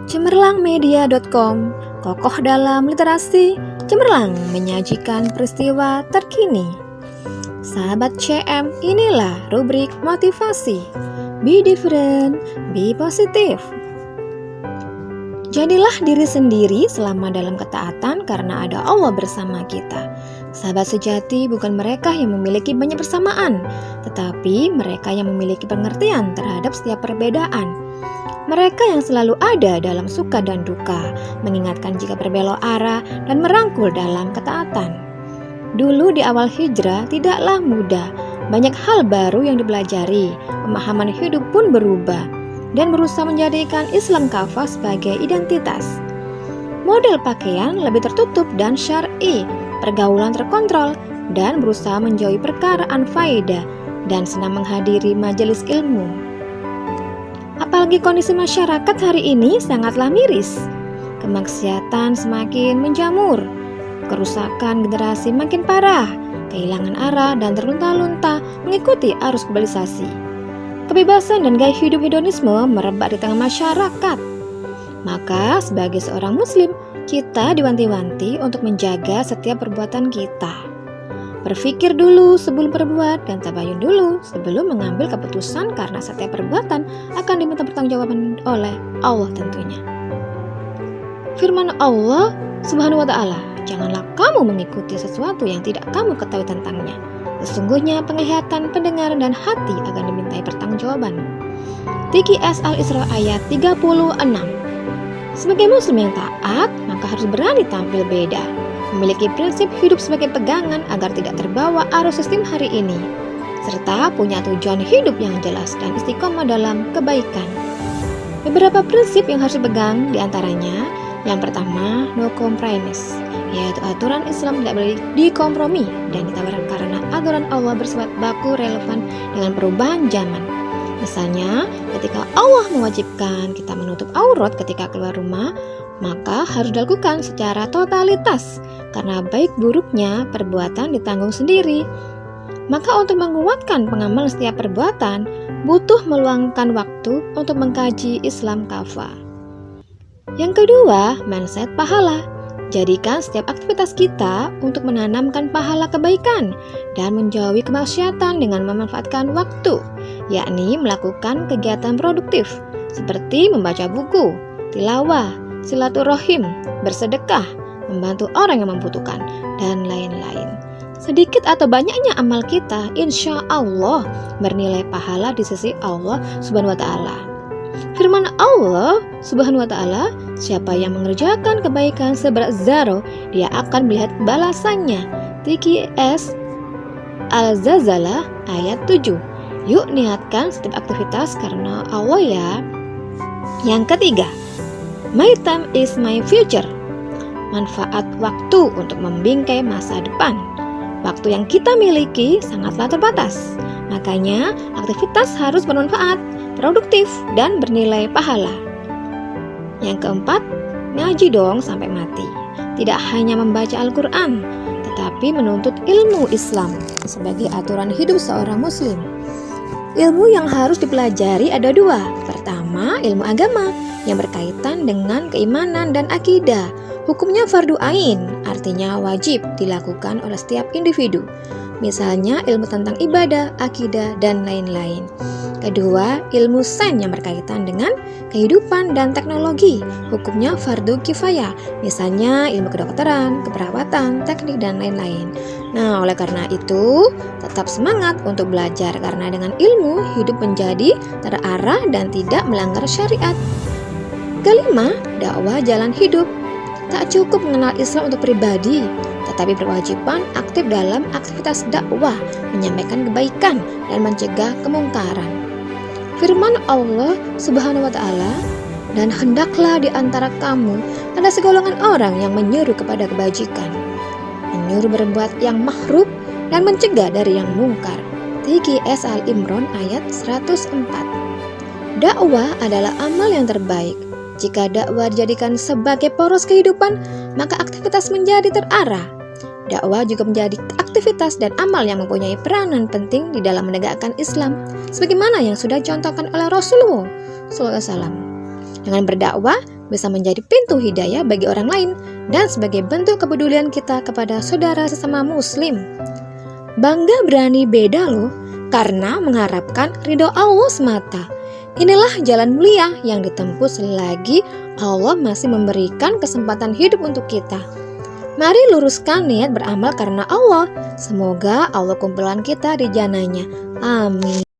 Cemerlangmedia.com, kokoh dalam literasi, cemerlang menyajikan peristiwa terkini. Sahabat CM, inilah rubrik motivasi. Be different, be positive. Jadilah diri sendiri selama dalam ketaatan karena ada Allah bersama kita. Sahabat sejati bukan mereka yang memiliki banyak persamaan, tetapi mereka yang memiliki pengertian terhadap setiap perbedaan. Mereka yang selalu ada dalam suka dan duka, mengingatkan jika berbelok arah dan merangkul dalam ketaatan. Dulu di awal hijrah tidaklah mudah, banyak hal baru yang dipelajari, pemahaman hidup pun berubah, dan berusaha menjadikan Islam kafah sebagai identitas. Model pakaian lebih tertutup dan syar'i, pergaulan terkontrol, dan berusaha menjauhi perkara anfaedah, dan senang menghadiri majelis ilmu. Apalagi kondisi masyarakat hari ini sangatlah miris. Kemaksiatan semakin menjamur, kerusakan generasi makin parah, kehilangan arah dan terlunta-lunta mengikuti arus globalisasi. Kebebasan dan gaya hidup hedonisme merebak di tengah masyarakat. Maka sebagai seorang muslim, kita diwanti-wanti untuk menjaga setiap perbuatan kita. Berpikir dulu sebelum berbuat dan tabayun dulu sebelum mengambil keputusan karena setiap perbuatan akan diminta pertanggungjawaban oleh Allah tentunya. Firman Allah Subhanahu wa ta'ala, janganlah kamu mengikuti sesuatu yang tidak kamu ketahui tentangnya. Sesungguhnya penglihatan, pendengaran, dan hati akan dimintai pertanggungjawaban. TQS Al-Isra ayat 36. Sebagai muslim yang taat, maka harus berani tampil beda, memiliki prinsip hidup sebagai pegangan agar tidak terbawa arus sistem hari ini, serta punya tujuan hidup yang jelas dan istiqomah dalam kebaikan. Beberapa prinsip yang harus dipegang diantaranya, yang pertama, no compromise, yaitu aturan Islam tidak boleh dikompromi dan ditawarkan karena aturan Allah bersifat baku relevan dengan perubahan zaman. Misalnya, ketika Allah mewajibkan kita menutup aurat ketika keluar rumah, maka harus dilakukan secara totalitas, karena baik buruknya perbuatan ditanggung sendiri. Maka untuk menguatkan pengamalan setiap perbuatan, butuh meluangkan waktu untuk mengkaji Islam kafah. Yang kedua, mindset pahala. Jadikan setiap aktivitas kita untuk menanamkan pahala kebaikan dan menjauhi kemaksiatan dengan memanfaatkan waktu, yakni melakukan kegiatan produktif seperti membaca buku, tilawah, silaturahim, bersedekah, membantu orang yang membutuhkan, dan lain-lain. Sedikit atau banyaknya amal kita, insya Allah bernilai pahala di sisi Allah Subhanahu wa ta'ala. Firman Allah Subhanahu wa ta'ala, siapa yang mengerjakan kebaikan seberat zarah, dia akan melihat balasannya. TQS Al-Zazalah ayat 7. Yuk niatkan setiap aktivitas karena Allah ya. Yang ketiga, my time is my future. Manfaat waktu untuk membingkai masa depan. Waktu yang kita miliki sangatlah terbatas. Makanya aktivitas harus bermanfaat, produktif, dan bernilai pahala. Yang keempat, ngaji dong sampai mati. Tidak hanya membaca Al-Quran, tetapi menuntut ilmu Islam sebagai aturan hidup seorang muslim. Ilmu yang harus dipelajari ada dua. Pertama, ilmu agama yang berkaitan dengan keimanan dan akidah. Hukumnya fardu ain, artinya wajib dilakukan oleh setiap individu. Misalnya ilmu tentang ibadah, akidah, dan lain-lain. Kedua, ilmu sains yang berkaitan dengan kehidupan dan teknologi. Hukumnya fardu kifayah, misalnya ilmu kedokteran, keperawatan, teknik, dan lain-lain. Nah, oleh karena itu, tetap semangat untuk belajar karena dengan ilmu hidup menjadi terarah dan tidak melanggar syariat. Kelima, dakwah jalan hidup. Tak cukup mengenal Islam untuk pribadi, tetapi berwajiban aktif dalam aktivitas dakwah, menyampaikan kebaikan dan mencegah kemungkaran. Firman Allah Subhanahu wa ta'ala, dan hendaklah di antara kamu ada segolongan orang yang menyuruh kepada kebajikan, menyuruh berbuat yang ma'ruf dan mencegah dari yang mungkar. TQS Al-Imran ayat 104. Dakwah adalah amal yang terbaik. Jika dakwah dijadikan sebagai poros kehidupan, maka aktivitas menjadi terarah. Dakwah juga menjadi aktivitas dan amal yang mempunyai peranan penting di dalam menegakkan Islam, sebagaimana yang sudah dicontohkan oleh Rasulullah SAW. Dengan berdakwah, bisa menjadi pintu hidayah bagi orang lain dan sebagai bentuk kepedulian kita kepada saudara sesama muslim. Bangga berani beda loh, karena mengharapkan ridho Allah semata. Inilah jalan mulia yang ditempuh selagi Allah masih memberikan kesempatan hidup untuk kita. Mari luruskan niat beramal karena Allah. Semoga Allah kumpulkan kita di jannahnya. Amin.